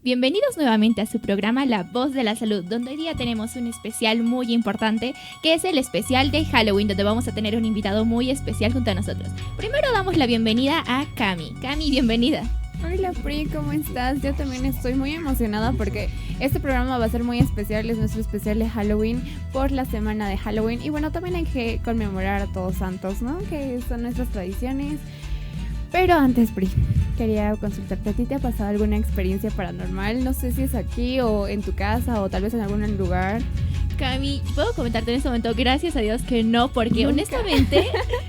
Bienvenidos nuevamente a su programa La Voz de la Salud, donde hoy día tenemos un especial muy importante, que es el especial de Halloween, donde vamos a tener un invitado muy especial junto a nosotros. Primero damos la bienvenida a Cami. Cami, bienvenida. Hola Pri, ¿cómo estás? Yo también estoy muy emocionada porque este programa va a ser muy especial, es nuestro especial de Halloween por la semana de Halloween. Y bueno, también hay que conmemorar a Todos Santos, ¿no? Que son nuestras tradiciones. Pero antes, Pri, quería consultarte, ¿a ti te ha pasado alguna experiencia paranormal? No sé si es aquí o en tu casa o tal vez en algún lugar. Cami, ¿puedo comentarte en este momento? Gracias a Dios que no, porque honestamente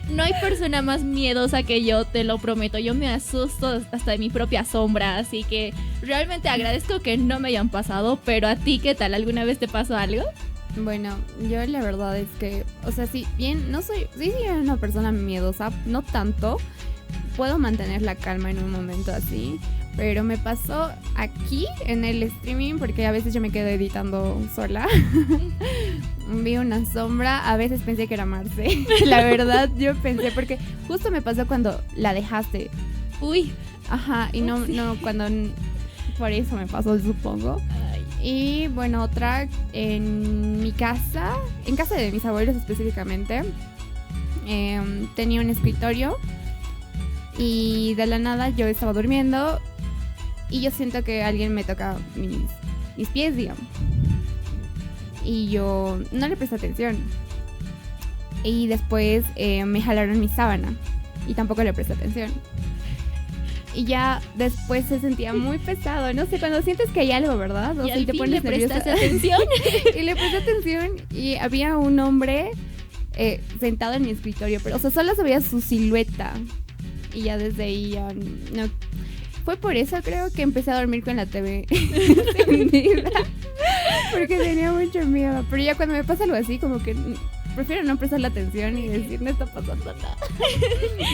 no hay persona más miedosa que yo, te lo prometo. Yo me asusto hasta de mi propia sombra, así que realmente agradezco que no me hayan pasado. Pero a ti, ¿qué tal? ¿Alguna vez te pasó algo? Bueno, yo la verdad es que, o sea, sí, bien, no soy, sí soy una persona miedosa, no tanto. Puedo mantener la calma en un momento así, pero me pasó aquí en el streaming porque a veces yo me quedo editando sola. Vi una sombra, a veces pensé que era Marce. La verdad yo pensé, porque justo me pasó cuando la dejaste. Uy. Ajá, y no cuando, por eso me pasó, supongo. Y bueno, otra en mi casa, en casa de mis abuelos específicamente, tenía un escritorio. Y de la nada yo estaba durmiendo y yo siento que alguien me toca mis pies, digamos. Y yo no le presté atención. Y después me jalaron mi sábana y tampoco le presté atención. Y ya después se sentía muy pesado. No sé, cuando sientes que hay algo, ¿verdad? O y sea, al te fin pones le nerviosa. prestaste atención. Y le presté atención y había un hombre sentado en mi escritorio. Pero, o sea, solo se veía su silueta. Y ya desde ahí ya no. Fue por eso creo que empecé a dormir con la TV encendida. Porque tenía mucho miedo. Pero ya cuando me pasa algo así, como que prefiero no prestarle atención y decir, no está pasando nada.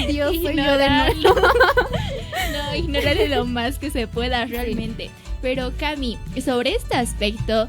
Dios, soy yo de nuevo. No, ignorarle lo más que se pueda realmente. Sí. Pero Cami, sobre este aspecto,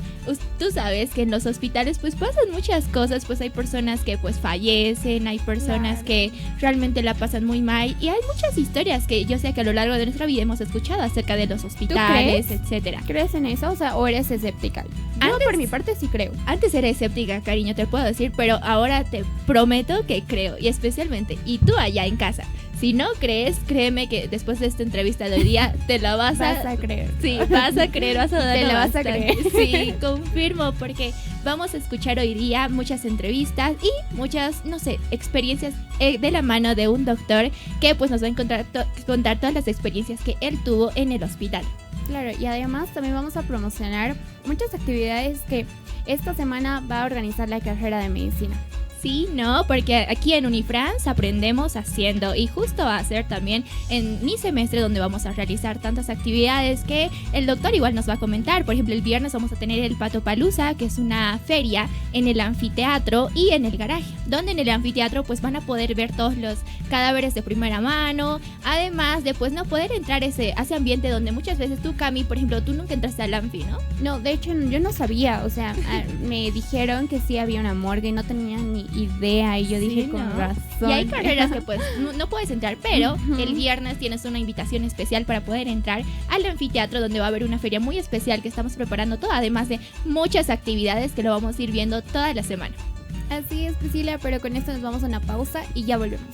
tú sabes que en los hospitales pues pasan muchas cosas, pues hay personas que pues fallecen, hay personas que realmente la pasan muy mal y hay muchas historias que yo sé que a lo largo de nuestra vida hemos escuchado acerca de los hospitales, etcétera. ¿Crees en eso? O sea, ¿o eres escéptica? Yo por mi parte sí creo. Antes era escéptica, cariño, te puedo decir, pero ahora te prometo que creo, y especialmente, y tú allá en casa. Si no crees, créeme que después de esta entrevista de hoy día te la vas a creer. Sí, vas a creer, vas a dar. Te la vas a creer. Sí, confirmo, porque vamos a escuchar hoy día muchas entrevistas y muchas, no sé, experiencias de la mano de un doctor que pues nos va a contar todas las experiencias que él tuvo en el hospital. Claro, y además también vamos a promocionar muchas actividades que esta semana va a organizar la carrera de medicina. Sí, no, porque aquí en Unifrance aprendemos haciendo y justo va a ser también en mi semestre donde vamos a realizar tantas actividades que el doctor igual nos va a comentar. Por ejemplo, el viernes vamos a tener el Patopalooza, que es una feria en el anfiteatro y en el garaje, donde en el anfiteatro pues van a poder ver todos los cadáveres de primera mano, además de pues no poder entrar ese ambiente donde muchas veces tú, Cami, por ejemplo, tú nunca entraste al anfi, ¿no? No, de hecho yo no sabía, o sea, me dijeron que sí había una morgue y no tenía ni idea y yo dije, sí, con ¿no? razón. Y hay carreras que pues no puedes entrar, pero el viernes tienes una invitación especial para poder entrar al anfiteatro, donde va a haber una feria muy especial que estamos preparando todo, además de muchas actividades que lo vamos a ir viendo toda la semana. Así es, Priscila, pero con esto nos vamos a una pausa y ya volvemos.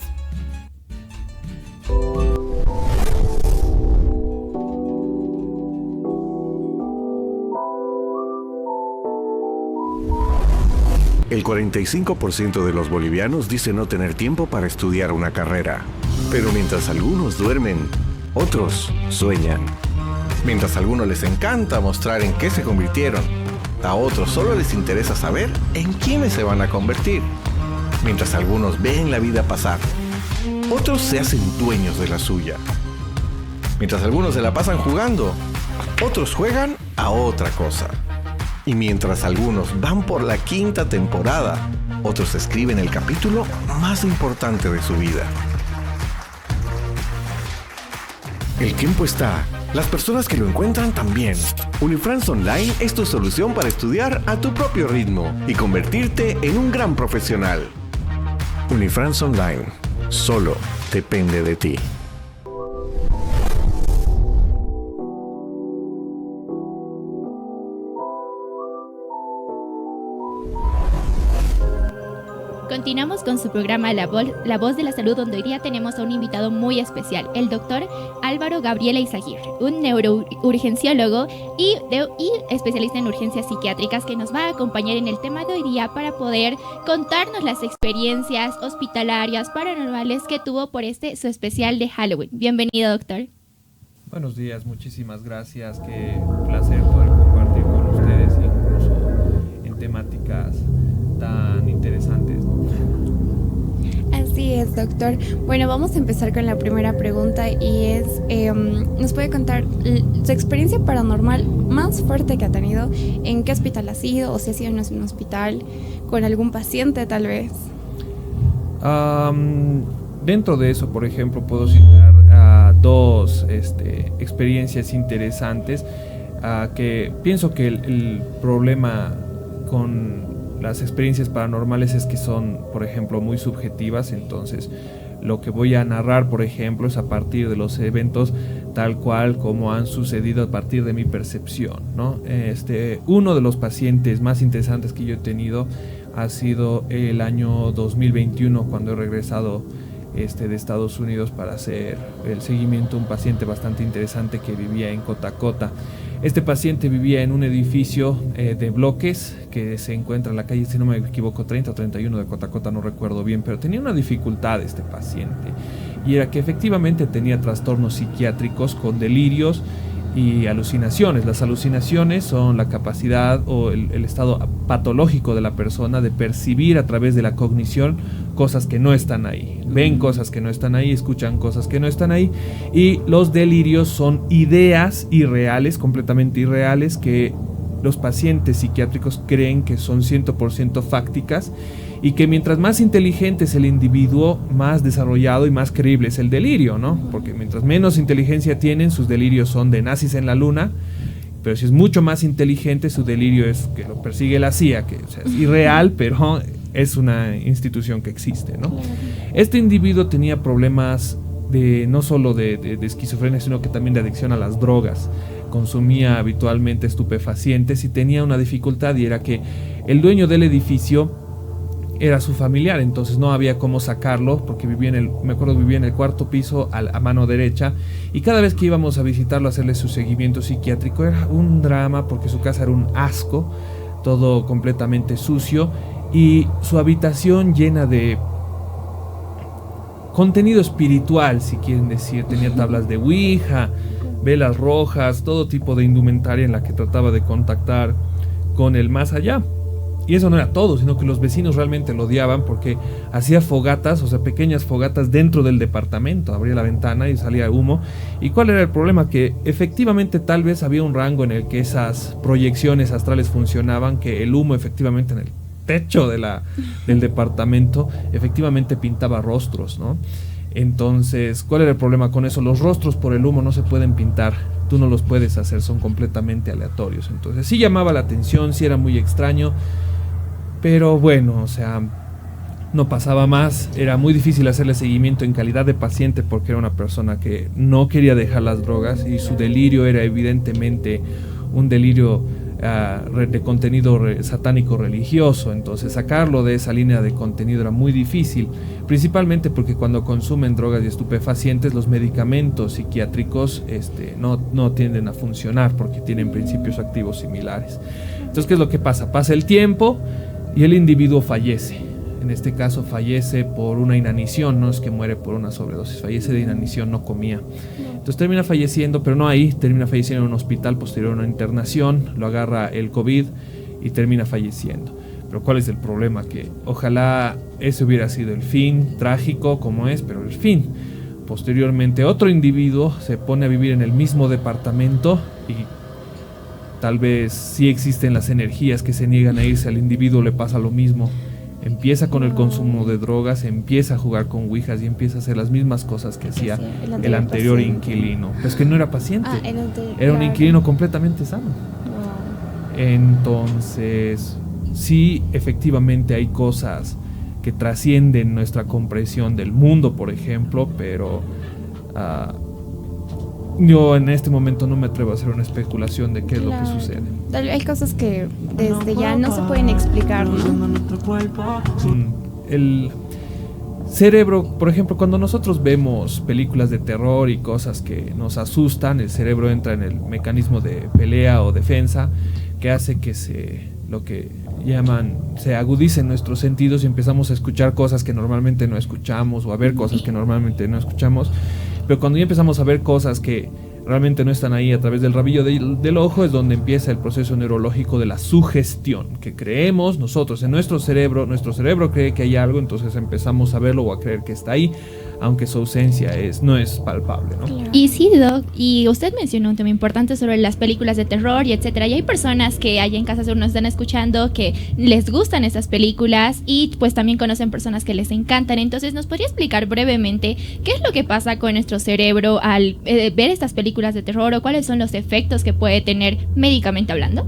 El 45% de los bolivianos dice no tener tiempo para estudiar una carrera. Pero mientras algunos duermen, otros sueñan. Mientras a algunos les encanta mostrar en qué se convirtieron, a otros solo les interesa saber en quiénes se van a convertir. Mientras algunos ven la vida pasar, otros se hacen dueños de la suya. Mientras algunos se la pasan jugando, otros juegan a otra cosa. Y mientras algunos van por la 5ª temporada, otros escriben el capítulo más importante de su vida. El tiempo está, las personas que lo encuentran también. Unifrance Online es tu solución para estudiar a tu propio ritmo y convertirte en un gran profesional. Unifrance Online, solo depende de ti. Continuamos con su programa La Voz de la Salud, donde hoy día tenemos a un invitado muy especial, el doctor Álvaro Gabriela Izaguirre, un neurourgenciólogo y especialista en urgencias psiquiátricas, que nos va a acompañar en el tema de hoy día para poder contarnos las experiencias hospitalarias paranormales que tuvo por su especial de Halloween. Bienvenido, doctor. Buenos días, muchísimas gracias. Qué placer poder compartir con ustedes, incluso en temáticas tan interesantes, ¿no? Así es, doctor. Bueno, vamos a empezar con la primera pregunta y es, ¿nos puede contar su experiencia paranormal más fuerte que ha tenido? ¿En qué hospital ha sido? ¿O si ha sido en un hospital con algún paciente tal vez? Dentro de eso, por ejemplo, puedo citar dos experiencias interesantes, que pienso que el problema con las experiencias paranormales es que son, por ejemplo, muy subjetivas. Entonces lo que voy a narrar, por ejemplo, es a partir de los eventos tal cual como han sucedido a partir de mi percepción, ¿no? Uno de los pacientes más interesantes que yo he tenido ha sido el año 2021, cuando he regresado de Estados Unidos para hacer el seguimiento a un paciente bastante interesante que vivía en Cotacota. Este paciente vivía en un edificio de bloques que se encuentra en la calle, si no me equivoco, 30 o 31 de Cotacota, no recuerdo bien, pero tenía una dificultad este paciente, y era que efectivamente tenía trastornos psiquiátricos con delirios y alucinaciones. Las alucinaciones son la capacidad o el estado patológico de la persona de percibir a través de la cognición cosas que no están ahí. Ven cosas que no están ahí, escuchan cosas que no están ahí. Y los delirios son ideas irreales, completamente irreales, que los pacientes psiquiátricos creen que son 100% fácticas, y que mientras más inteligente es el individuo, más desarrollado y más creíble es el delirio, ¿no? Porque mientras menos inteligencia tienen, sus delirios son de nazis en la luna, pero si es mucho más inteligente, su delirio es que lo persigue la CIA, que, o sea, es irreal, pero es una institución que existe, ¿no? Este individuo tenía problemas no solo de esquizofrenia, sino que también de adicción a las drogas. Consumía habitualmente estupefacientes y tenía una dificultad, y era que el dueño del edificio era su familiar, entonces no había cómo sacarlo, porque vivía en el cuarto piso a mano derecha, y cada vez que íbamos a visitarlo, a hacerle su seguimiento psiquiátrico, era un drama, porque su casa era un asco, todo completamente sucio, y su habitación llena de contenido espiritual, si quieren decir. Tenía tablas de Ouija, velas rojas, todo tipo de indumentaria en la que trataba de contactar con el más allá. Y eso no era todo, sino que los vecinos realmente lo odiaban, porque hacía fogatas, o sea, pequeñas fogatas dentro del departamento. Abría la ventana y salía humo. ¿Y cuál era el problema? Que efectivamente tal vez había un rango en el que esas proyecciones astrales funcionaban, que el humo efectivamente en el techo del departamento efectivamente pintaba rostros, ¿no? Entonces, ¿cuál era el problema con eso? Los rostros por el humo no se pueden pintar, tú no los puedes hacer, son completamente aleatorios. Entonces sí llamaba la atención, sí era muy extraño, pero bueno, o sea, no pasaba más. Era muy difícil hacerle seguimiento en calidad de paciente, porque era una persona que no quería dejar las drogas, y su delirio era evidentemente un delirio de contenido satánico religioso. Entonces sacarlo de esa línea de contenido era muy difícil, principalmente porque cuando consumen drogas y estupefacientes, los medicamentos psiquiátricos no tienden a funcionar, porque tienen principios activos similares. Entonces, ¿qué es lo que pasa? Pasa el tiempo y el individuo fallece. En este caso fallece por una inanición, no es que muere por una sobredosis, fallece de inanición, no comía. Entonces termina falleciendo, pero no ahí, termina falleciendo en un hospital posterior a una internación, lo agarra el COVID y termina falleciendo. Pero ¿cuál es el problema? Que ojalá ese hubiera sido el fin, trágico como es, pero el fin. Posteriormente otro individuo se pone a vivir en el mismo departamento, y tal vez sí existen las energías que se niegan a irse, al individuo le pasa lo mismo. Empieza con el consumo de drogas, empieza a jugar con ouijas y empieza a hacer las mismas cosas que hacía el anterior inquilino. Pues que no era paciente, era un inquilino completamente sano. Entonces, sí, efectivamente hay cosas que trascienden nuestra comprensión del mundo, por ejemplo, pero yo en este momento no me atrevo a hacer una especulación de qué es lo que sucede. Hay cosas que desde ya no se pueden explicar, ¿no? el cerebro, por ejemplo, cuando nosotros vemos películas de terror y cosas que nos asustan, el cerebro entra en el mecanismo de pelea o defensa que hace que lo que llaman, se agudicen nuestros sentidos y empezamos a escuchar cosas que normalmente no escuchamos o a ver cosas que normalmente no escuchamos. Pero cuando ya empezamos a ver cosas que realmente no están ahí a través del rabillo del ojo, es donde empieza el proceso neurológico de la sugestión, que creemos nosotros en nuestro cerebro cree que hay algo, entonces empezamos a verlo o a creer que está ahí, aunque su ausencia no es palpable, ¿no? Claro. Y sí, Doc, y usted mencionó un tema importante sobre las películas de terror y etcétera, y hay personas que allá en casa seguro nos están escuchando que les gustan esas películas y pues también conocen personas que les encantan. Entonces, ¿nos podría explicar brevemente qué es lo que pasa con nuestro cerebro al ver estas películas de terror o cuáles son los efectos que puede tener médicamente hablando?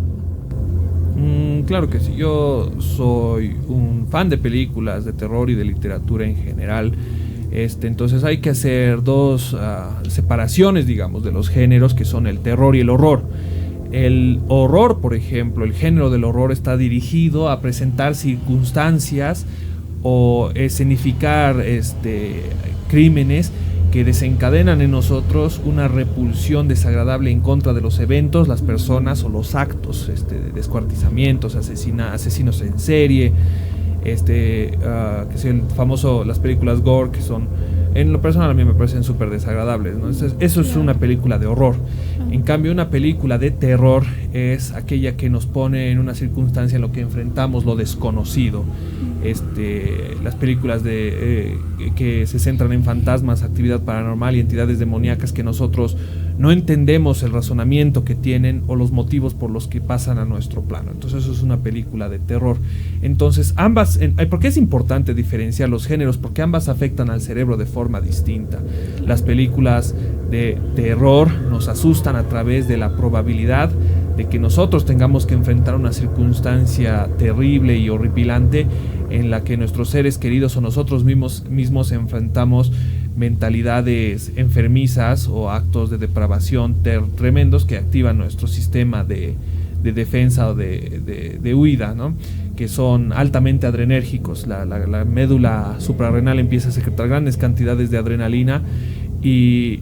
Claro que sí, yo soy un fan de películas de terror y de literatura en general. Entonces hay que hacer dos separaciones, digamos, de los géneros, que son el terror y el horror. El horror, por ejemplo, el género del horror está dirigido a presentar circunstancias o escenificar crímenes que desencadenan en nosotros una repulsión desagradable en contra de los eventos, las personas o los actos, de descuartizamientos, asesinos en serie, que es el famoso, las películas gore, que son, en lo personal a mí me parecen súper desagradables, ¿no? Eso es una película de horror. En cambio, una película de terror es aquella que nos pone en una circunstancia en la que enfrentamos lo desconocido. Las películas que se centran en fantasmas, actividad paranormal y entidades demoníacas que nosotros no entendemos el razonamiento que tienen o los motivos por los que pasan a nuestro plano. Entonces eso es una película de terror. Entonces ambas, ¿por qué es importante diferenciar los géneros? Porque ambas afectan al cerebro de forma distinta. Las películas de terror nos asustan a través de la probabilidad de que nosotros tengamos que enfrentar una circunstancia terrible y horripilante en la que nuestros seres queridos o nosotros mismos enfrentamos mentalidades enfermizas o actos de depravación tremendos que activan nuestro sistema de defensa o de huida, ¿no? Que son altamente adrenérgicos. La médula suprarrenal empieza a secretar grandes cantidades de adrenalina y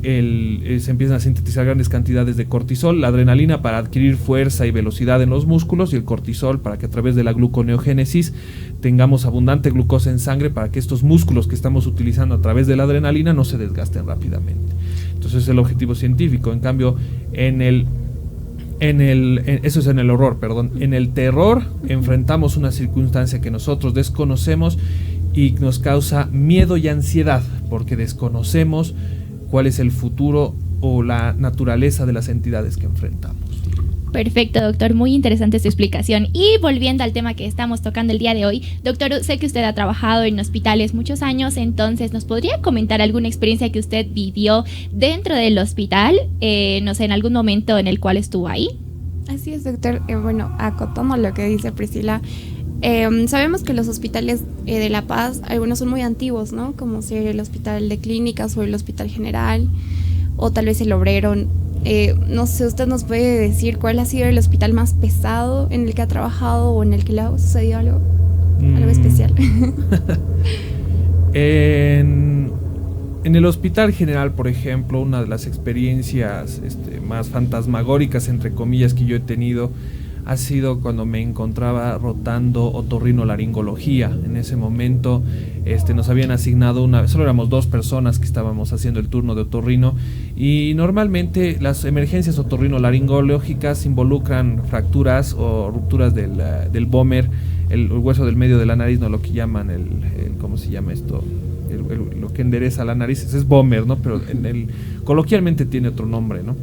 se empiezan a sintetizar grandes cantidades de cortisol. La adrenalina para adquirir fuerza y velocidad en los músculos, y el cortisol para que a través de la gluconeogénesis tengamos abundante glucosa en sangre para que estos músculos que estamos utilizando a través de la adrenalina no se desgasten rápidamente. Entonces es el objetivo científico. En cambio, eso es en el horror, perdón. En el terror enfrentamos una circunstancia que nosotros desconocemos y nos causa miedo y ansiedad porque desconocemos cuál es el futuro o la naturaleza de las entidades que enfrentamos. Perfecto, doctor, muy interesante su explicación. Y volviendo al tema que estamos tocando el día de hoy, doctor, sé que usted ha trabajado en hospitales muchos años, entonces ¿nos podría comentar alguna experiencia que usted vivió dentro del hospital? No sé, en algún momento en el cual estuvo ahí. Así es, doctor. Bueno, acotando lo que dice Priscila, sabemos que los hospitales de La Paz, algunos son muy antiguos, ¿no? Como ser el hospital de clínicas o el hospital general, o tal vez el obrero. No sé, usted nos puede decir cuál ha sido el hospital más pesado en el que ha trabajado o en el que le ha sucedido algo especial. En el hospital general, por ejemplo, una de las experiencias más fantasmagóricas, entre comillas, que yo he tenido ha sido cuando me encontraba rotando otorrinolaringología. En ese momento nos habían asignado solo éramos 2 personas que estábamos haciendo el turno de otorrino, y normalmente las emergencias otorrinolaringológicas involucran fracturas o rupturas del vómer, el hueso del medio de la nariz, no lo que llaman ¿cómo se llama esto? Lo que endereza la nariz, ese es vómer, ¿no? Pero coloquialmente tiene otro nombre, ¿no?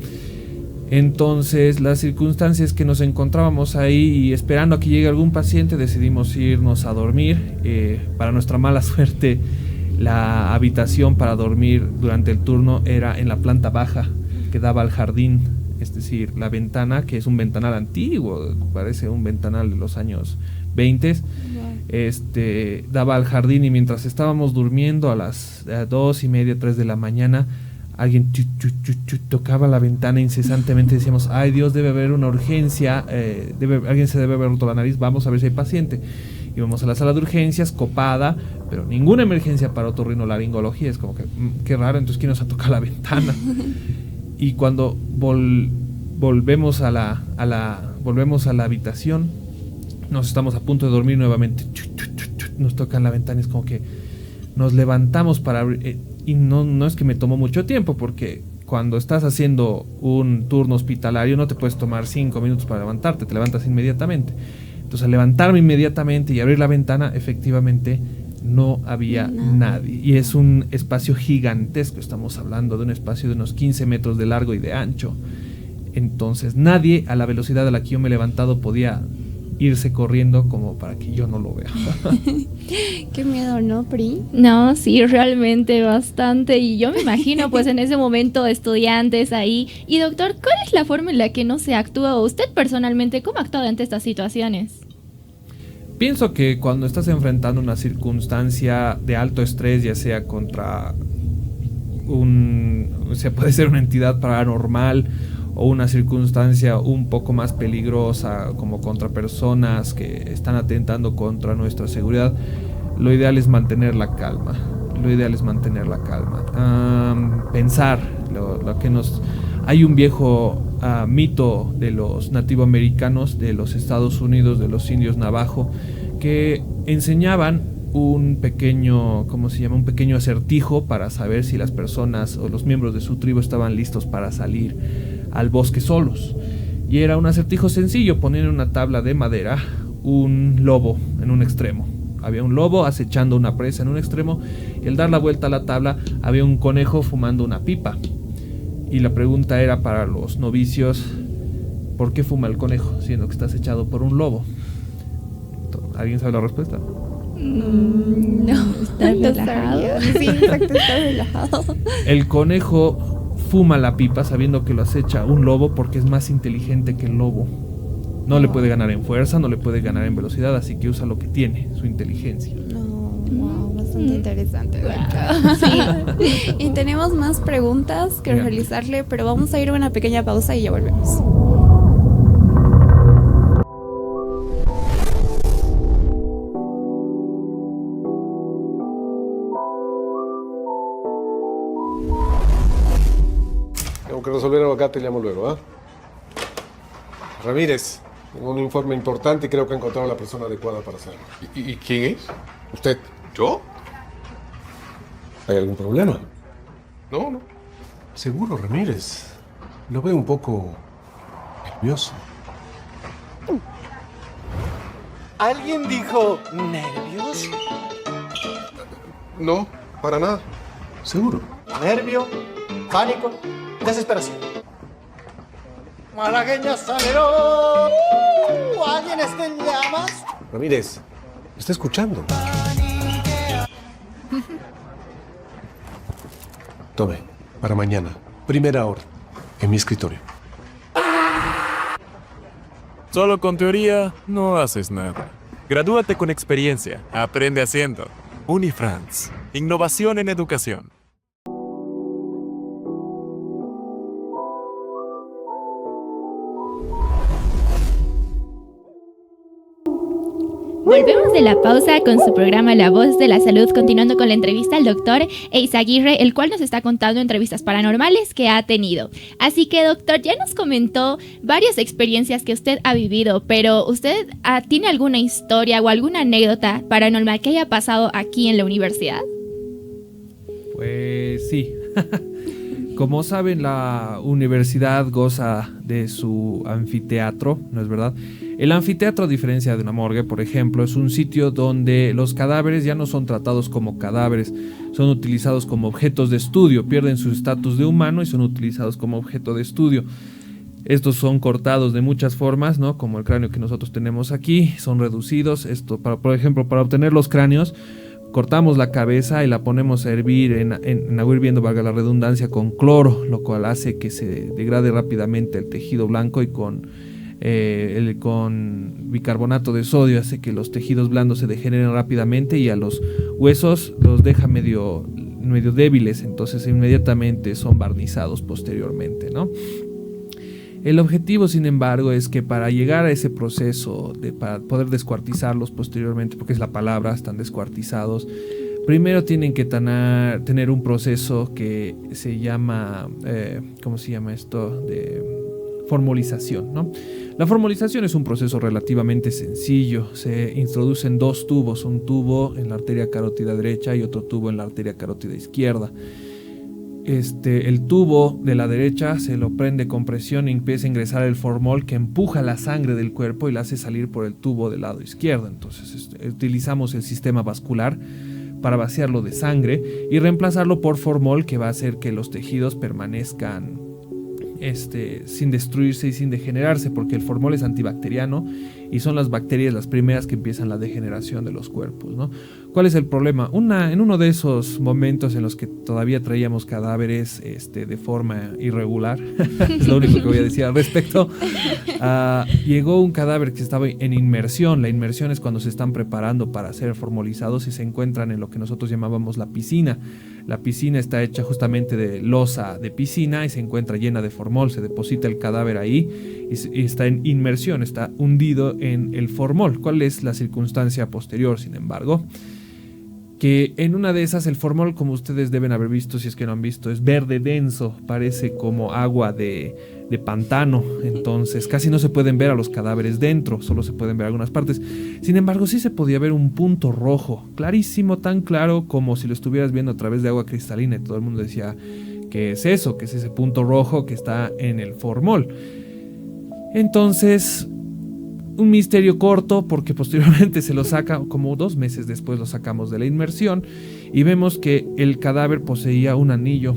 Entonces, las circunstancias que nos encontrábamos ahí y esperando a que llegue algún paciente, decidimos irnos a dormir. Para nuestra mala suerte, la habitación para dormir durante el turno era en la planta baja, que daba al jardín. Es decir, la ventana, que es un ventanal antiguo, parece un ventanal de los años 20, daba al jardín, y mientras estábamos durmiendo a las 2:30, 3 de la mañana, alguien tocaba la ventana incesantemente. Decíamos, ay Dios, debe haber una urgencia, alguien se debe haber roto la nariz, vamos a ver si hay paciente. Íbamos a la sala de urgencias, copada, pero ninguna emergencia para otorrinolaringología. Es como que, qué raro, entonces ¿quién nos ha tocado la ventana? Y cuando volvemos a la habitación, nos estamos a punto de dormir nuevamente. Nos tocan la ventana, es como que nos levantamos para abrir. Y no es que me tomó mucho tiempo, porque cuando estás haciendo un turno hospitalario no te puedes tomar 5 minutos para levantarte, te levantas inmediatamente. Entonces, al levantarme inmediatamente y abrir la ventana, efectivamente no había nadie. Y es un espacio gigantesco, estamos hablando de un espacio de unos 15 metros de largo y de ancho. Entonces, nadie a la velocidad a la que yo me he levantado podía irse corriendo como para que yo no lo vea. Qué miedo, ¿no, Pri? No, sí, realmente bastante. Y yo me imagino, pues, en ese momento, estudiantes ahí. Y doctor, ¿cuál es la forma en la que no se actúa? Usted personalmente, ¿cómo ha actuado ante estas situaciones? Pienso que cuando estás enfrentando una circunstancia de alto estrés, ya sea contra puede ser una entidad paranormal o una circunstancia un poco más peligrosa, como contra personas que están atentando contra nuestra seguridad, lo ideal es mantener la calma. Pensar lo que nos... Hay un viejo mito de los nativoamericanos de los Estados Unidos, de los indios navajo, que enseñaban un pequeño acertijo para saber si las personas o los miembros de su tribu estaban listos para salir al bosque solos. Y era un acertijo sencillo: poner en una tabla de madera un lobo en un extremo. Había un lobo acechando una presa en un extremo, y al dar la vuelta a la tabla había un conejo fumando una pipa. Y la pregunta era para los novicios: ¿por qué fuma el conejo siendo que está acechado por un lobo? ¿Alguien sabe la respuesta? No, está relajado. Sí, exacto, está relajado. El conejo fuma la pipa sabiendo que lo acecha un lobo porque es más inteligente que el lobo. No le puede ganar en fuerza, no le puede ganar en velocidad, así que usa lo que tiene, su inteligencia. Wow, bastante interesante. Sí. Y tenemos más preguntas que realizarle, pero vamos a ir a una pequeña pausa y ya volvemos. Tengo que resolver algo acá, te llamo luego, ¿ah? Ramírez, tengo un informe importante y creo que he encontrado a la persona adecuada para hacerlo. ¿Y quién es? ¿Usted? ¿Yo? ¿Hay algún problema? No. Seguro, Ramírez. Lo veo un poco nervioso. ¿Alguien dijo nervios? No, para nada. ¿Seguro? Nervio, pánico, desesperación. Malagueña Salero. ¿Alguien está en llamas? Ramírez, ¿me está escuchando? Tome, para mañana, primera hora, en mi escritorio. Solo con teoría no haces nada. Gradúate con experiencia. Aprende haciendo. Unifrance. Innovación en educación. Volvemos de la pausa con su programa La Voz de la Salud, continuando con la entrevista al doctor Eizaguirre, el cual nos está contando entrevistas paranormales que ha tenido. Así que, doctor, ya nos comentó varias experiencias que usted ha vivido, pero ¿usted tiene alguna historia o alguna anécdota paranormal que haya pasado aquí en la universidad? Pues sí. Como saben, la universidad goza de su anfiteatro, ¿no es verdad? El anfiteatro, a diferencia de una morgue, por ejemplo, es un sitio donde los cadáveres ya no son tratados como cadáveres, son utilizados como objetos de estudio, pierden su estatus de humano y son utilizados como objeto de estudio. Estos son cortados de muchas formas, ¿no? Como el cráneo que nosotros tenemos aquí, son reducidos. Por ejemplo, para obtener los cráneos, cortamos la cabeza y la ponemos a hervir en agua hirviendo, valga la redundancia, con cloro, lo cual hace que se degrade rápidamente el tejido blanco, y con bicarbonato de sodio hace que los tejidos blandos se degeneren rápidamente, y a los huesos los deja medio débiles, entonces inmediatamente son barnizados posteriormente, ¿no? El objetivo, sin embargo, es que para llegar a ese proceso, para poder descuartizarlos posteriormente, porque es la palabra, están descuartizados, primero tienen que tener un proceso que se llama, ¿cómo se llama esto? De formolización, ¿no? La formolización es un proceso relativamente sencillo. Se introducen dos tubos, un tubo en la arteria carótida derecha y otro tubo en la arteria carótida izquierda. El tubo de la derecha se lo prende con presión y empieza a ingresar el formol que empuja la sangre del cuerpo y la hace salir por el tubo del lado izquierdo. Entonces utilizamos el sistema vascular para vaciarlo de sangre y reemplazarlo por formol, que va a hacer que los tejidos permanezcan sin destruirse y sin degenerarse, porque el formol es antibacteriano y son las bacterias las primeras que empiezan la degeneración de los cuerpos, ¿no? ¿Cuál es el problema? En uno de esos momentos en los que todavía traíamos cadáveres de forma irregular, es lo único que voy a decir al respecto, llegó un cadáver que estaba en inmersión. La inmersión es cuando se están preparando para ser formolizados y se encuentran en lo que nosotros llamábamos la piscina. La piscina está hecha justamente de losa de piscina y se encuentra llena de formol. Se deposita el cadáver ahí y está en inmersión, está hundido en el formol. ¿Cuál es la circunstancia posterior, sin embargo? Que en una de esas el formol, como ustedes deben haber visto, si es que no han visto, es verde denso, parece como agua de pantano. Entonces casi no se pueden ver a los cadáveres dentro, solo se pueden ver algunas partes. Sin embargo, sí se podía ver un punto rojo, clarísimo, tan claro como si lo estuvieras viendo a través de agua cristalina, y todo el mundo decía: ¿qué es eso? ¿Qué es ese punto rojo que está en el formol? Entonces, un misterio corto, porque posteriormente se lo saca, como 2 meses después lo sacamos de la inmersión y vemos que el cadáver poseía un anillo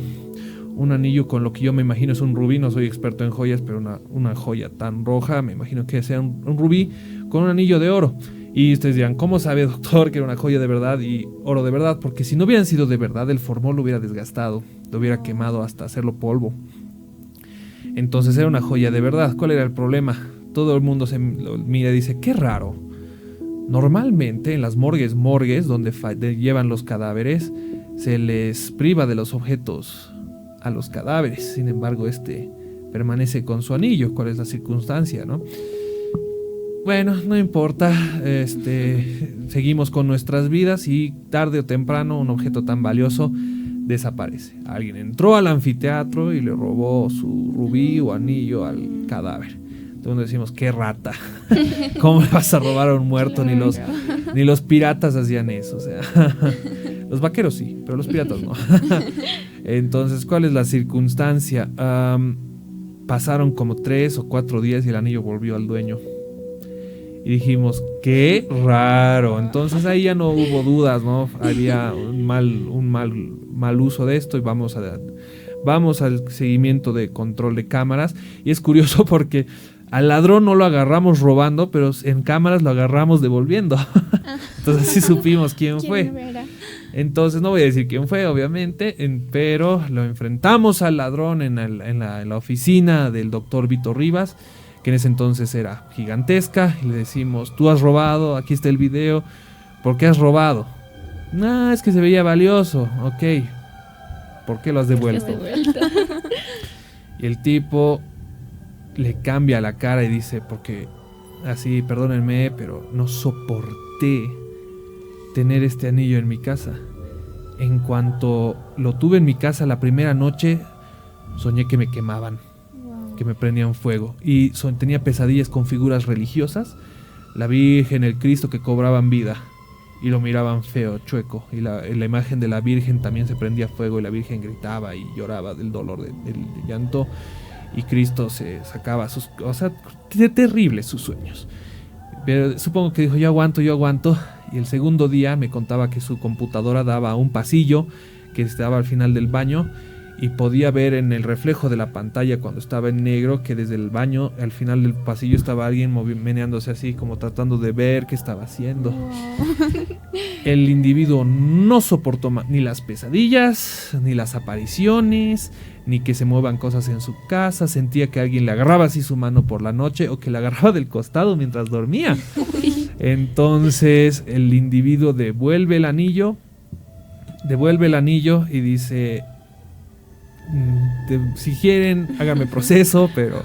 con lo que yo me imagino es un rubí. No soy experto en joyas, pero una joya tan roja, me imagino que sea un rubí con un anillo de oro. Y ustedes dirán: ¿cómo sabe, doctor, que era una joya de verdad y oro de verdad? Porque si no hubieran sido de verdad, el formol lo hubiera desgastado, lo hubiera quemado hasta hacerlo polvo. Entonces era una joya de verdad. ¿Cuál era el problema? Todo el mundo se lo mira y dice: qué raro. Normalmente en las morgues donde llevan los cadáveres, se les priva de los objetos a los cadáveres. Sin embargo, permanece con su anillo. ¿Cuál es la circunstancia, no? Bueno, no importa. Seguimos con nuestras vidas y tarde o temprano un objeto tan valioso desaparece. Alguien entró al anfiteatro y le robó su rubí o anillo al cadáver. Entonces decimos: qué rata. ¿Cómo le vas a robar a un muerto? Ni los piratas hacían eso. O sea, los vaqueros sí, pero los piratas no. Entonces, ¿cuál es la circunstancia? Pasaron como 3 o 4 días y el anillo volvió al dueño. Y dijimos: qué raro. Entonces ahí ya no hubo dudas, ¿no? Había un mal uso de esto y vamos al seguimiento de control de cámaras. Y es curioso porque al ladrón no lo agarramos robando, pero en cámaras lo agarramos devolviendo. Entonces así supimos quién fue. Entonces no voy a decir quién fue, obviamente, pero lo enfrentamos al ladrón en la oficina del doctor Vito Rivas, que en ese entonces era gigantesca, y le decimos: tú has robado, aquí está el video, ¿por qué has robado? No, es que se veía valioso. Ok, ¿por qué lo has devuelto? Y el tipo le cambia la cara y dice: porque así, perdónenme, pero no soporté tener este anillo en mi casa. En cuanto lo tuve en mi casa la primera noche, soñé que me quemaban, que me prendían fuego, y tenía pesadillas con figuras religiosas, la Virgen, el Cristo, que cobraban vida y lo miraban feo, chueco, y la imagen de la Virgen también se prendía fuego y la Virgen gritaba y lloraba del dolor, del llanto, y Cristo se sacaba terribles sus sueños. Pero supongo que dijo: yo aguanto. Y el segundo día me contaba que su computadora daba a un pasillo que estaba al final del baño, y podía ver en el reflejo de la pantalla, cuando estaba en negro, que desde el baño al final del pasillo estaba alguien meneándose así, como tratando de ver qué estaba haciendo. El individuo no soportó ni las pesadillas, ni las apariciones, ni que se muevan cosas en su casa. Sentía que alguien le agarraba así su mano por la noche, o que le agarraba del costado mientras dormía. Entonces el individuo devuelve el anillo y dice: si quieren, háganme proceso, pero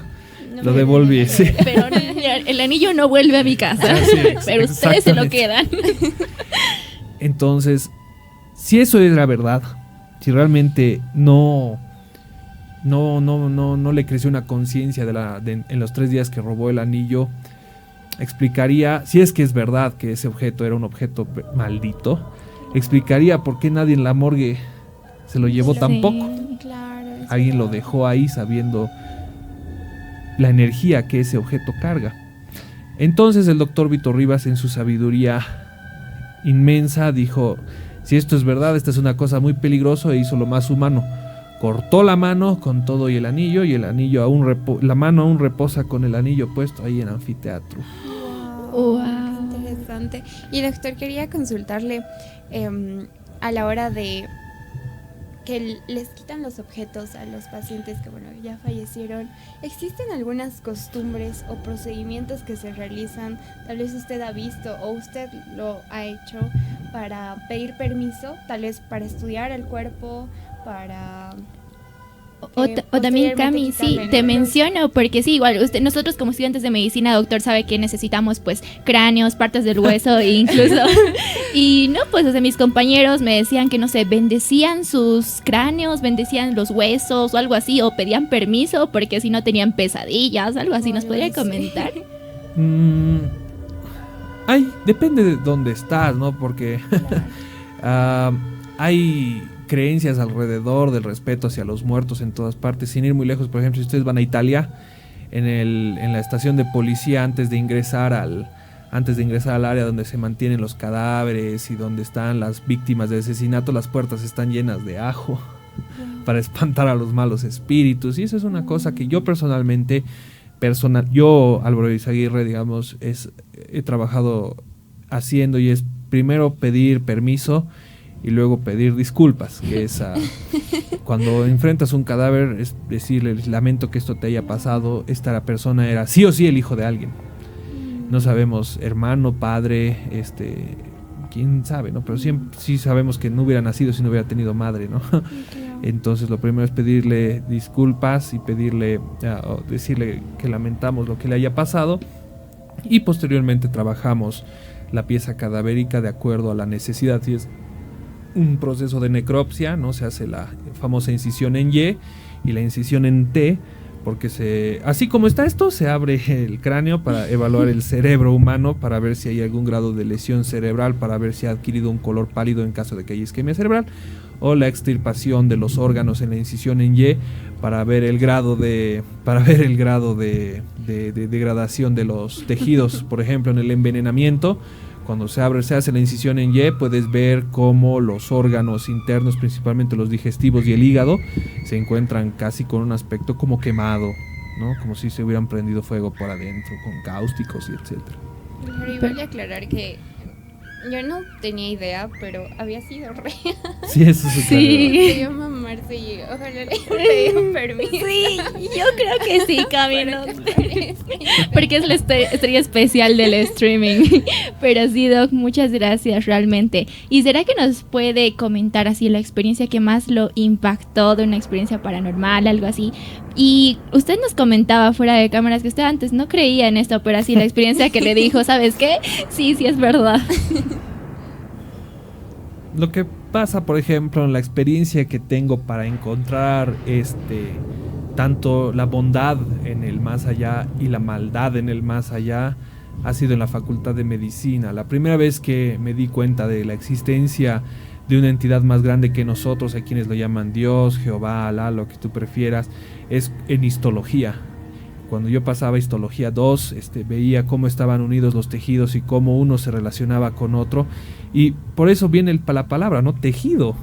Lo devolví, sí. Pero el anillo no vuelve a mi casa. Así es, Pero ustedes se lo exactamente. quedan. Entonces, si eso es la verdad, si realmente no le creció una conciencia en los 3 días que robó el anillo, explicaría, si es que es verdad que ese objeto era un objeto maldito, explicaría por qué nadie en la morgue se lo llevó tampoco. Claro. Alguien lo dejó ahí sabiendo la energía que ese objeto carga. Entonces el doctor Vito Rivas, en su sabiduría inmensa, dijo: si esto es verdad, esta es una cosa muy peligrosa, e hizo lo más humano. Cortó la mano con todo y el anillo la mano aún reposa con el anillo puesto ahí en el anfiteatro. Wow. Wow. Qué interesante. Y doctor, quería consultarle a la hora de que les quitan los objetos a los pacientes que, bueno, ya fallecieron. ¿Existen algunas costumbres o procedimientos que se realizan, tal vez usted ha visto o usted lo ha hecho, para pedir permiso, tal vez para estudiar el cuerpo, para... O también, Cami, sí, te menciono porque sí, igual nosotros como estudiantes de medicina, doctor, sabe que necesitamos pues cráneos, partes del hueso e incluso y no, pues o sea, mis compañeros me decían que no sé, bendecían sus cráneos, bendecían los huesos o algo así, o pedían permiso porque si no tenían pesadillas, algo así. ¿Nos podría comentar? Depende de dónde estás, ¿no? Porque hay creencias alrededor del respeto hacia los muertos en todas partes, sin ir muy lejos. Por ejemplo, si ustedes van a Italia, en la estación de policía, antes de ingresar al área donde se mantienen los cadáveres y donde están las víctimas de asesinato, las puertas están llenas de ajo para espantar a los malos espíritus. Y eso es una cosa que yo personalmente, yo, Álvaro Izaguirre, digamos, he trabajado haciendo, y es primero pedir permiso y luego pedir disculpas, que es cuando enfrentas un cadáver, es decirle: lamento que esto te haya pasado, esta persona era sí o sí el hijo de alguien. No sabemos, hermano, padre, quién sabe, ¿no? Pero sí sabemos que no hubiera nacido si no hubiera tenido madre, ¿no? Entonces lo primero es pedirle disculpas y decirle que lamentamos lo que le haya pasado, y posteriormente trabajamos la pieza cadavérica de acuerdo a la necesidad. Si es un proceso de necropsia, ¿no? Se hace la famosa incisión en Y y la incisión en T, porque así como está esto, se abre el cráneo para evaluar el cerebro humano, para ver si hay algún grado de lesión cerebral, para ver si ha adquirido un color pálido en caso de que haya isquemia cerebral, o la extirpación de los órganos en la incisión en Y, para ver el grado de degradación de los tejidos. Por ejemplo, en el envenenamiento, cuando se hace la incisión en Y, puedes ver cómo los órganos internos, principalmente los digestivos y el hígado, se encuentran casi con un aspecto como quemado, ¿no? Como si se hubieran prendido fuego por adentro, con cáusticos y etcétera. Pero igual de aclarar que yo no tenía idea, pero había sido real. Sí, eso es Sí. Yo mamarse y ojalá le pedí permiso. Sí, yo creo que sí, Camilo. Para que Porque es la estrella especial del streaming. Pero sí, Doc, muchas gracias realmente. ¿Y será que nos puede comentar así la experiencia que más lo impactó de una experiencia paranormal, algo así? Y usted nos comentaba fuera de cámaras que usted antes no creía en esto, pero así la experiencia que le dijo, ¿sabes qué? Sí, sí es verdad. Lo que pasa, por ejemplo, en la experiencia que tengo para encontrar tanto la bondad en el más allá y la maldad en el más allá, ha sido en la Facultad de Medicina. La primera vez que me di cuenta de la existencia de una entidad más grande que nosotros, a quienes lo llaman Dios, Jehová, Alá, lo que tú prefieras, es en histología. Cuando yo pasaba histología 2, veía cómo estaban unidos los tejidos y cómo uno se relacionaba con otro, y por eso viene la palabra, ¿no? Tejido.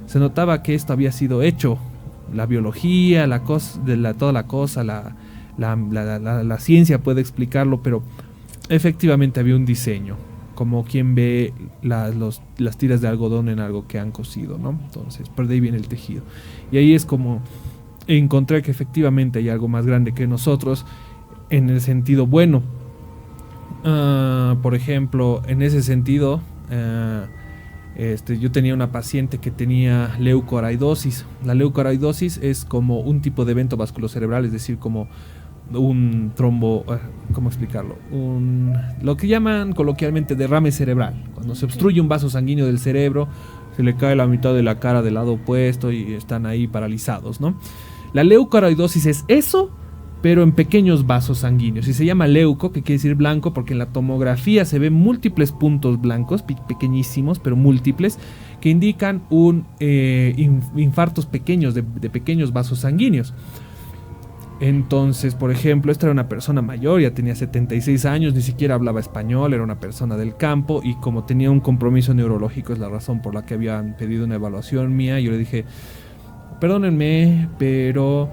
Se notaba que esto había sido hecho. La biología, toda la cosa, la ciencia puede explicarlo, pero efectivamente había un diseño, como quien ve las tiras de algodón en algo que han cosido, ¿no? Entonces, por ahí viene el tejido. Y ahí es como encontré que efectivamente hay algo más grande que nosotros en el sentido bueno. Por ejemplo, en ese sentido, yo tenía una paciente que tenía leucoaraidosis. La leucoaraidosis es como un tipo de evento vasculocerebral, es decir, como un trombo, ¿cómo explicarlo? Lo que llaman coloquialmente derrame cerebral. Cuando se obstruye un vaso sanguíneo del cerebro, se le cae la mitad de la cara del lado opuesto y están ahí paralizados, ¿no? La leucoroidosis es eso, pero en pequeños vasos sanguíneos. Y se llama leuco, que quiere decir blanco, porque en la tomografía se ven múltiples puntos blancos, pequeñísimos, pero múltiples, que indican infartos pequeños de pequeños vasos sanguíneos. Entonces, por ejemplo, esta era una persona mayor, ya tenía 76 años, ni siquiera hablaba español, era una persona del campo, y como tenía un compromiso neurológico, es la razón por la que habían pedido una evaluación mía, yo le dije, perdónenme, pero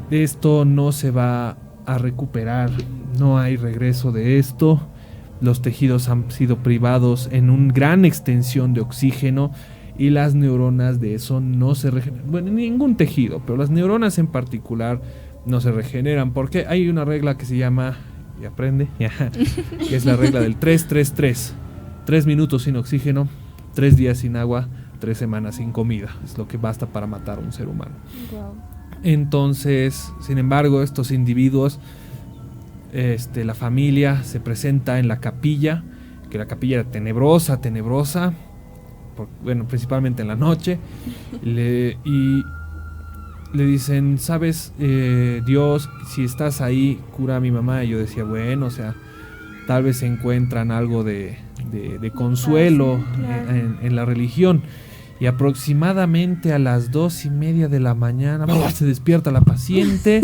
esto no se va a recuperar, no hay regreso de esto, los tejidos han sido privados en una gran extensión de oxígeno y las neuronas de eso no se regeneran, bueno, ningún tejido, pero las neuronas en particular no se regeneran, porque hay una regla que se llama, y aprende, que es la regla del 3-3-3, 3 minutos sin oxígeno, 3 días sin agua, 3 semanas sin comida, es lo que basta para matar a un ser humano. Wow. Entonces, sin embargo, estos individuos, la familia se presenta en la capilla, que la capilla era tenebrosa, principalmente en la noche, y le dicen, ¿sabes? Dios, si estás ahí, cura a mi mamá. Y yo decía, bueno, o sea, tal vez encuentran algo de consuelo en la religión. Y aproximadamente a las 2:30 de la mañana se despierta la paciente,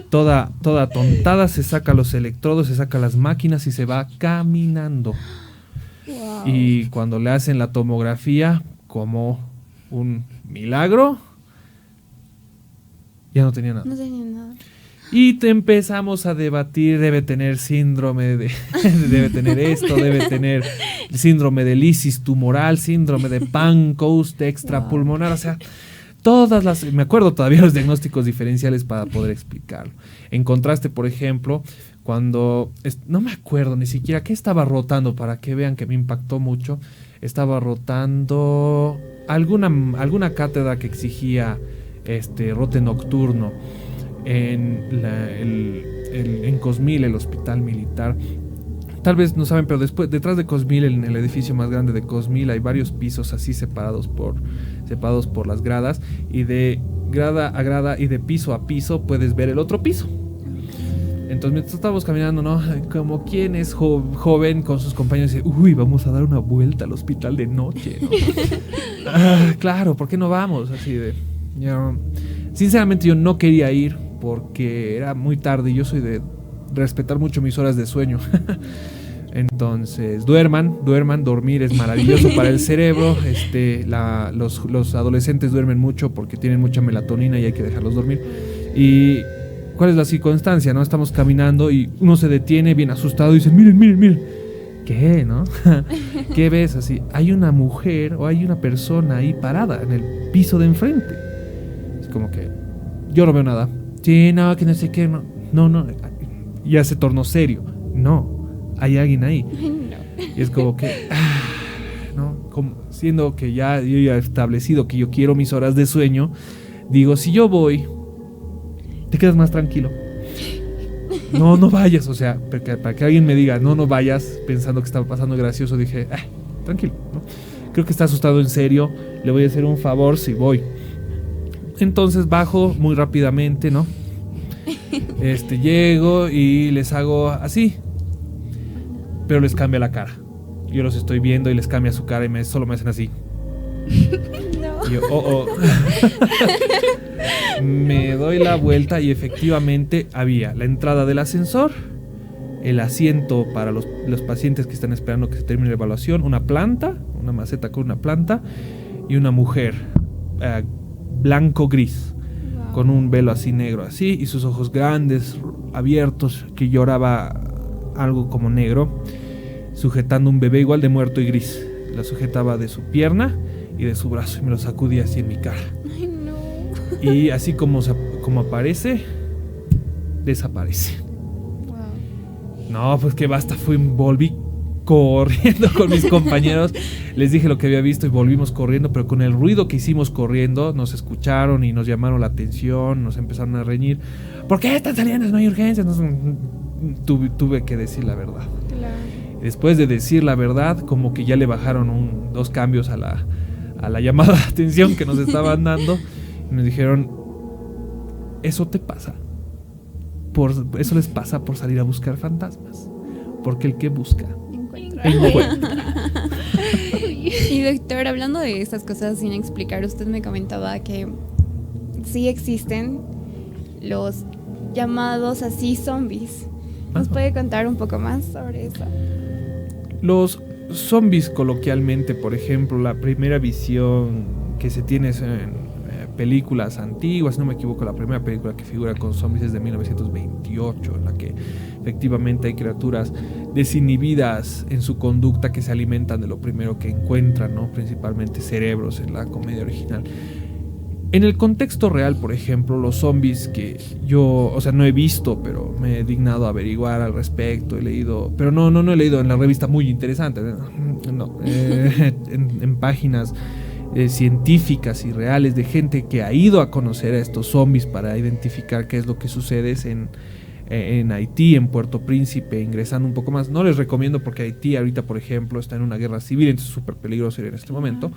toda tontada, se saca los electrodos, se saca las máquinas y se va caminando. Wow. Y cuando le hacen la tomografía, como un milagro, ya no tenía nada. No tenía nada. Y te empezamos a debatir, debe tener síndrome de... debe tener esto, debe tener síndrome de lisis tumoral, síndrome de Pancoast extrapulmonar, o sea, me acuerdo todavía los diagnósticos diferenciales para poder explicarlo. En contraste, por ejemplo, cuando, no me acuerdo ni siquiera qué estaba rotando, para que vean que me impactó mucho, estaba rotando alguna cátedra que exigía rote nocturno en Cosmil, el hospital militar. Tal vez no saben, pero detrás de Cosmil, en el edificio más grande de Cosmil, hay varios pisos así separados por las gradas, y de grada a grada y de piso a piso puedes ver el otro piso. Entonces, mientras estábamos caminando, ¿no? Como quien es joven con sus compañeros, dice, uy, vamos a dar una vuelta al hospital de noche, ¿no? Claro, ¿por qué no vamos? Así de... Sinceramente yo no quería ir porque era muy tarde y yo soy de respetar mucho mis horas de sueño. Entonces, duerman, dormir es maravilloso para el cerebro. Los adolescentes duermen mucho porque tienen mucha melatonina y hay que dejarlos dormir. Y ¿cuál es la circunstancia, no? Estamos caminando y uno se detiene bien asustado y dice, miren. ¿Qué, no? ¿Qué ves? Así, hay una mujer o hay una persona ahí parada en el piso de enfrente. Es como que yo no veo nada. Sí, no, que no sé qué, no. Ya se tornó serio. No, hay alguien ahí. Y es como que, ¿no? Siendo que yo ya he establecido que yo quiero mis horas de sueño, digo, si yo voy, te quedas más tranquilo. No vayas, o sea, para que alguien me diga, no vayas, pensando que estaba pasando gracioso, dije, tranquilo, ¿no? Creo que está asustado en serio, le voy a hacer un favor si voy. Entonces bajo muy rápidamente, ¿no? Llego y les hago así, pero les cambia la cara. Yo los estoy viendo y les cambia su cara y solo me hacen así. No. Y yo, me doy la vuelta y efectivamente había la entrada del ascensor, el asiento para los pacientes que están esperando que se termine la evaluación, una maceta con una planta y una mujer blanco-gris, wow, con un velo así negro así y sus ojos grandes, abiertos, que lloraba algo como negro, sujetando un bebé igual de muerto y gris. La sujetaba de su pierna y de su brazo y me lo sacudía así en mi cara. Ay, no. Y así como aparece, desaparece. Wow. No, pues que basta, volví corriendo con mis compañeros. Les dije lo que había visto y volvimos corriendo, pero con el ruido que hicimos corriendo nos escucharon y nos llamaron la atención, nos empezaron a reñir. ¿Por qué están saliendo? No hay urgencias. Tuve que decir la verdad. Claro. Después de decir la verdad, como que ya le bajaron 2 cambios a la llamada de atención que nos estaban dando. Y nos dijeron, eso te pasa. Eso les pasa por salir a buscar fantasmas. Porque el que busca encuentra. Y doctor, hablando de estas cosas sin explicar, usted me comentaba que sí existen los llamados así zombies. ¿Nos puede contar un poco más sobre eso? Los zombies, coloquialmente, por ejemplo, la primera visión que se tiene es en películas antiguas, si no me equivoco, la primera película que figura con zombies es de 1928, en la que efectivamente hay criaturas desinhibidas en su conducta que se alimentan de lo primero que encuentran, ¿no? Principalmente cerebros en la comedia original. En el contexto real, por ejemplo, los zombies que yo, o sea, no he visto, pero me he dignado a averiguar al respecto, he leído, pero no he leído en la revista muy interesante, en páginas científicas y reales de gente que ha ido a conocer a estos zombies para identificar qué es lo que sucede en Haití, en Puerto Príncipe, ingresando un poco más. No les recomiendo porque Haití ahorita, por ejemplo, está en una guerra civil, entonces es súper peligroso ir en este momento.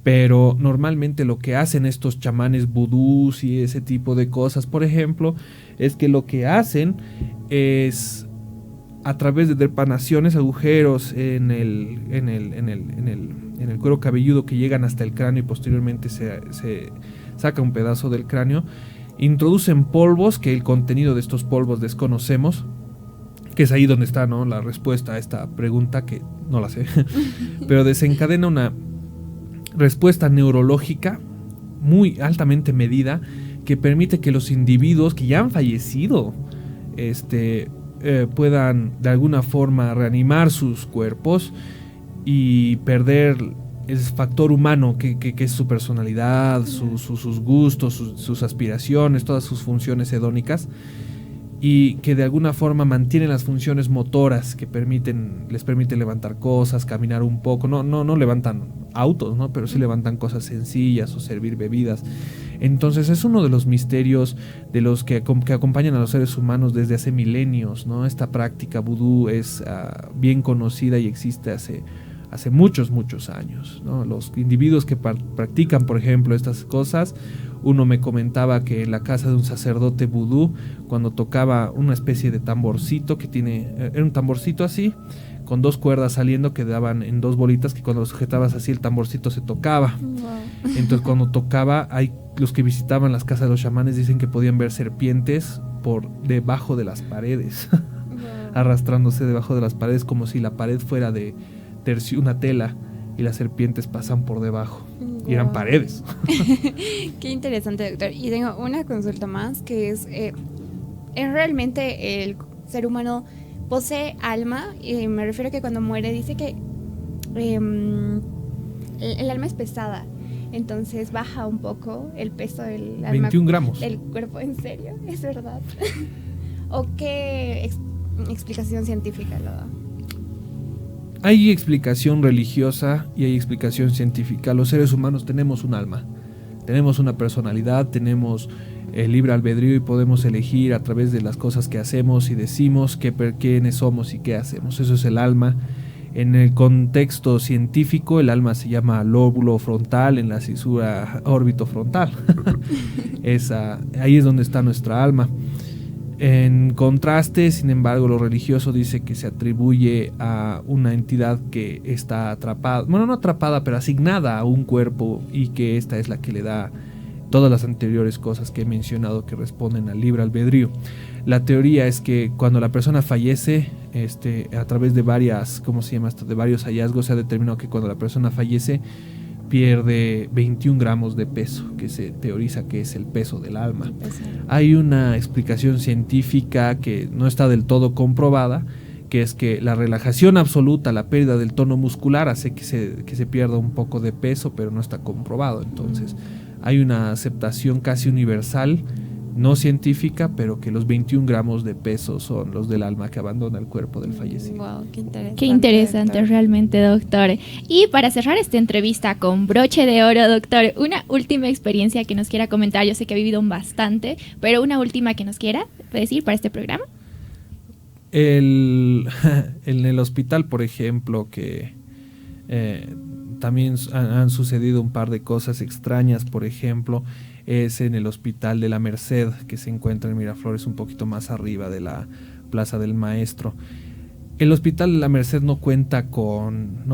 Pero normalmente lo que hacen estos chamanes vudús y ese tipo de cosas, por ejemplo, es que lo que hacen es, a través de trepanaciones, agujeros en el cuero cabelludo que llegan hasta el cráneo y posteriormente se saca un pedazo del cráneo, introducen polvos, que el contenido de estos polvos desconocemos, que es ahí donde está, ¿no?, la respuesta a esta pregunta, que no la sé, pero desencadena una respuesta neurológica muy altamente medida que permite que los individuos que ya han fallecido puedan de alguna forma reanimar sus cuerpos y perder el factor humano que es su personalidad, sus gustos, sus aspiraciones, todas sus funciones hedónicas, y que de alguna forma mantienen las funciones motoras que les permiten levantar cosas, caminar un poco. No levantan autos, ¿no?, pero sí levantan cosas sencillas o servir bebidas. Entonces es uno de los misterios de los que acompañan a los seres humanos desde hace milenios, ¿no? Esta práctica vudú es bien conocida y existe hace muchos años, ¿no? Los individuos que practican, por ejemplo, estas cosas, uno me comentaba que en la casa de un sacerdote vudú, cuando tocaba una especie de tamborcito era un tamborcito así, con 2 cuerdas saliendo que daban en 2 bolitas, que cuando lo sujetabas así el tamborcito se tocaba. Wow. Entonces cuando tocaba, los que visitaban las casas de los chamanes dicen que podían ver serpientes por debajo de las paredes, wow, arrastrándose debajo de las paredes como si la pared fuera de una tela y las serpientes pasan por debajo. Wow. Y eran paredes. Qué interesante, doctor. Y tengo una consulta más, que es realmente el ser humano posee alma, y me refiero a que cuando muere dice que el alma es pesada, entonces baja un poco el peso del alma, 21 gramos del cuerpo. ¿En serio? ¿Es verdad? ¿O qué explicación científica lo da? Hay explicación religiosa y hay explicación científica. Los seres humanos tenemos un alma, tenemos una personalidad, tenemos el libre albedrío y podemos elegir a través de las cosas que hacemos y decimos quiénes somos y qué hacemos. Eso es el alma. En el contexto científico, el alma se llama lóbulo frontal, en la cisura órbito frontal. Ahí es donde está nuestra alma. En contraste, sin embargo, lo religioso dice que se atribuye a una entidad que está atrapada, bueno, no atrapada, pero asignada a un cuerpo, y que esta es la que le da todas las anteriores cosas que he mencionado que responden al libre albedrío. La teoría es que cuando la persona fallece, a través de de varios hallazgos se ha determinado que cuando la persona fallece pierde 21 gramos de peso, que se teoriza que es el peso del alma. Hay una explicación científica que no está del todo comprobada, que es que la relajación absoluta, la pérdida del tono muscular hace que se pierda un poco de peso, pero no está comprobado. Entonces hay una aceptación casi universal no científica, pero que los 21 gramos de peso son los del alma que abandona el cuerpo del fallecido. Wow, qué interesante. Qué interesante doctor. realmente, doctor. Y para cerrar esta entrevista con broche de oro, doctor, una última experiencia que nos quiera comentar. Yo sé que ha vivido bastante, pero una última que nos quiera decir para este programa. En el hospital, por ejemplo, que también han sucedido un par de cosas extrañas, por ejemplo, es en el Hospital de la Merced, que se encuentra en Miraflores, un poquito más arriba de la Plaza del Maestro. El Hospital de la Merced no cuenta con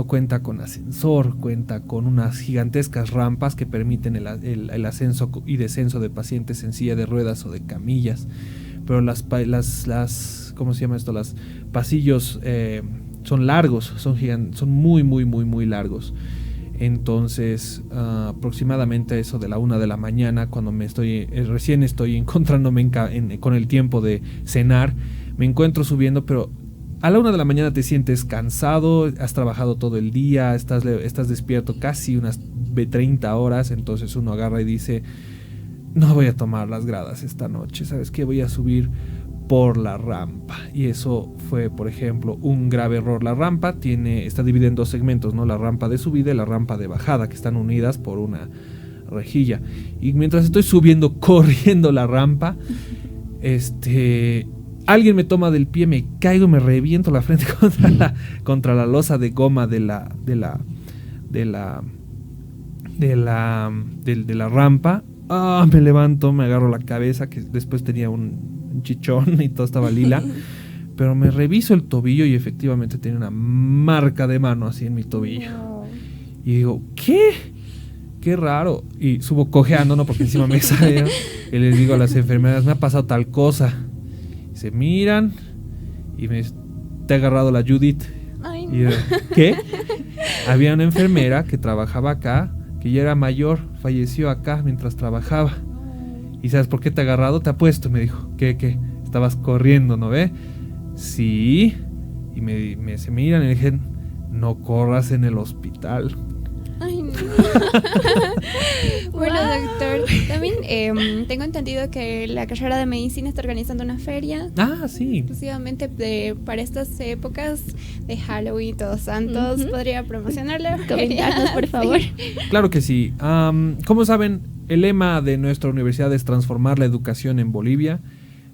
ascensor, cuenta con unas gigantescas rampas que permiten el ascenso y descenso de pacientes en silla de ruedas o de camillas, pero las ¿cómo se llama esto? Los pasillos son largos, son muy largos. Entonces, aproximadamente a eso de la 1 de la mañana, cuando recién estoy encontrándome con el tiempo de cenar, me encuentro subiendo, pero a la 1 de la mañana te sientes cansado, has trabajado todo el día, estás despierto casi unas 30 horas, entonces uno agarra y dice, no voy a tomar las gradas esta noche, ¿sabes qué? Voy a subir por la rampa. Y eso fue, por ejemplo, un grave error. La rampa está dividida en dos segmentos, ¿no? La rampa de subida y la rampa de bajada, que están unidas por una rejilla. Y mientras estoy subiendo, corriendo la rampa, alguien me toma del pie, me caigo, me reviento la frente contra la losa de goma de la rampa. Me levanto, me agarro la cabeza, que después tenía un chichón y todo estaba lila, pero me reviso el tobillo y efectivamente tenía una marca de mano así en mi tobillo. Y digo, qué raro, y subo cojeando, ¿no? Porque encima me salieron, y les digo a las enfermeras, me ha pasado tal cosa. Y se miran y te ha agarrado la Judith. Ay, y yo, ¿qué? Había una enfermera que trabajaba acá, que ya era mayor, falleció acá mientras trabajaba. ¿Y sabes por qué te ha agarrado? Te apuesto, me dijo. ¿Qué? Estabas corriendo, ¿no ve? Sí. Y se miran y me dijeron, no corras en el hospital. ay, no. Bueno, doctor, también tengo entendido que la carrera de medicina está organizando una feria. Ah, sí. Exclusivamente para estas épocas de Halloween, Todos Santos. Ujú. ¿Podría promocionarla? Comentarnos, por favor. Claro que sí. Como saben, el lema de nuestra universidad es transformar la educación en Bolivia.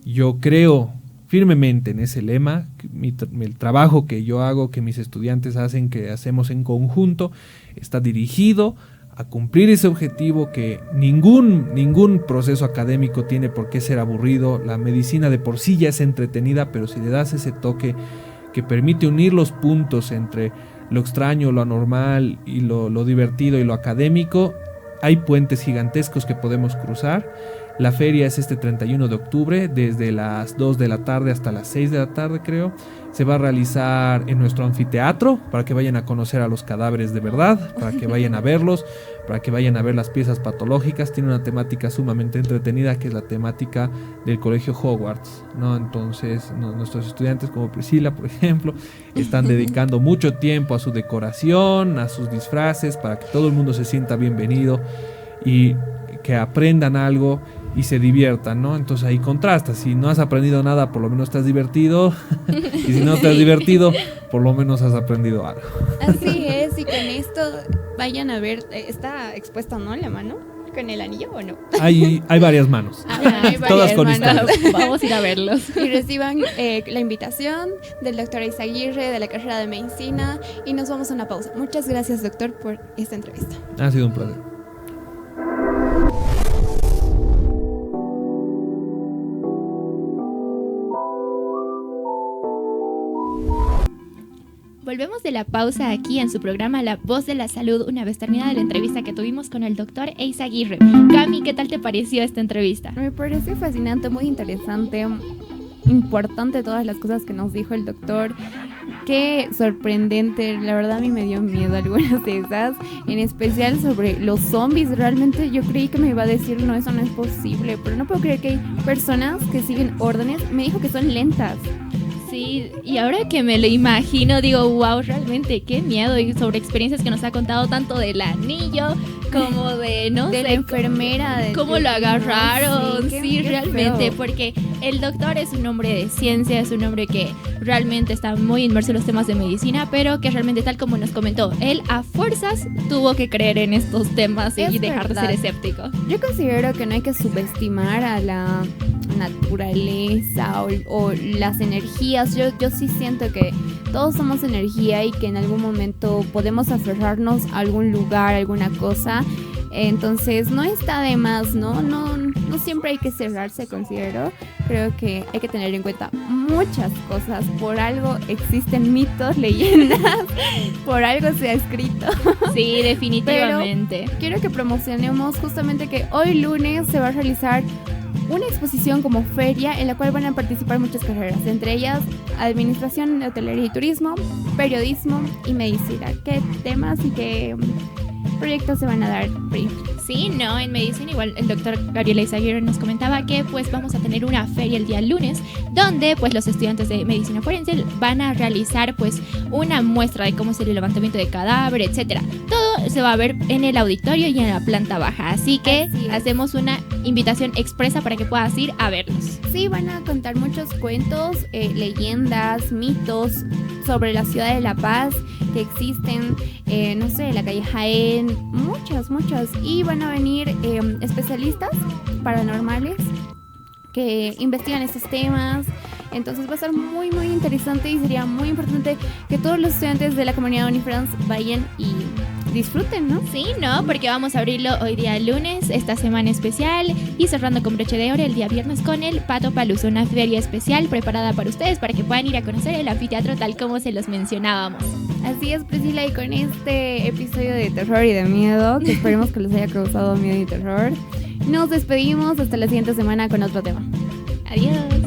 Yo creo firmemente en ese lema. El trabajo que yo hago, que mis estudiantes hacen, que hacemos en conjunto, está dirigido a cumplir ese objetivo, que ningún proceso académico tiene por qué ser aburrido. La medicina de por sí ya es entretenida, pero si le das ese toque que permite unir los puntos entre lo extraño, lo anormal y lo divertido y lo académico, hay puentes gigantescos que podemos cruzar. La feria es este 31 de octubre, desde las 2 de la tarde hasta las 6 de la tarde, creo. Se va a realizar en nuestro anfiteatro, para que vayan a conocer a los cadáveres de verdad, para que vayan a verlos, para que vayan a ver las piezas patológicas. Tiene una temática sumamente entretenida, que es la temática del colegio Hogwarts, ¿no? Entonces, nuestros estudiantes, como Priscila, por ejemplo, están dedicando mucho tiempo a su decoración, a sus disfraces, para que todo el mundo se sienta bienvenido y que aprendan algo y se diviertan, ¿no? Entonces ahí contrasta. Si no has aprendido nada, por lo menos estás divertido. Y si no te has divertido, por lo menos has aprendido algo. Así es, y con esto vayan a ver, ¿está expuesta, no, la mano? ¿Con el anillo o no? Hay varias manos. Hay Todas varias con manos. historias. Vamos a ir a verlos. Y reciban la invitación del doctor Eizaguirre, de la carrera de medicina, y nos vamos a una pausa. Muchas gracias, doctor, por esta entrevista. Ha sido un placer. Volvemos de la pausa aquí en su programa La Voz de la Salud, una vez terminada la entrevista que tuvimos con el doctor Eizaguirre. Cami, ¿qué tal te pareció esta entrevista? Me pareció fascinante, muy interesante, importante todas las cosas que nos dijo el doctor. Qué sorprendente, la verdad a mí me dio miedo algunas de esas, en especial sobre los zombies. Realmente yo creí que me iba a decir, no, eso no es posible, pero no puedo creer que hay personas que siguen órdenes. Me dijo que son lentas. Sí, y ahora que me lo imagino, digo, wow, realmente qué miedo. Y sobre experiencias que nos ha contado tanto del anillo como de, no De sé, la enfermera. cómo lo agarraron. Sí, qué realmente, feo. porque el doctor es un hombre de ciencia, es un hombre que realmente está muy inmerso en los temas de medicina, pero que realmente, tal como nos comentó, él a fuerzas tuvo que creer en estos temas y Es dejar de verdad. ser escéptico. Yo considero que no hay que subestimar a la naturaleza o las energías. Yo sí siento que todos somos energía y que en algún momento podemos aferrarnos a algún lugar, a alguna cosa. Entonces no está de más, ¿no? No siempre hay que cerrarse, considero. Creo que hay que tener en cuenta muchas cosas. Por algo existen mitos, leyendas, por algo se ha escrito. Sí, definitivamente. Quiero que promocionemos justamente que hoy lunes se va a realizar una exposición como feria en la cual van a participar muchas carreras, entre ellas administración de hotelería y turismo, periodismo y medicina. ¿Qué temas y qué proyectos se van a dar, Pri? Sí, no, en medicina igual el doctor Gabriel Eizaguirre nos comentaba que pues vamos a tener una feria el día lunes donde pues los estudiantes de medicina forense van a realizar pues una muestra de cómo es el levantamiento de cadáver, etcétera. Todo se va a ver en el auditorio y en la planta baja, así que Así es. hacemos una invitación expresa para que puedas ir a verlos. Sí, van a contar muchos cuentos, leyendas, mitos sobre la ciudad de La Paz que existen, no sé, la calle Jaén, muchas. Y van a venir especialistas paranormales que investigan estos temas. Entonces va a ser muy interesante y sería muy importante que todos los estudiantes de la comunidad Unifrance vayan y disfruten, ¿no? Sí, no, porque vamos a abrirlo hoy día lunes, esta semana especial, y cerrando con broche de oro el día viernes con el Pato Palooza, una feria especial preparada para ustedes para que puedan ir a conocer el anfiteatro tal como se los mencionábamos. Así es, Priscila, y con este episodio de terror y de miedo, que esperemos que les haya causado miedo y terror, nos despedimos hasta la siguiente semana con otro tema. Adiós.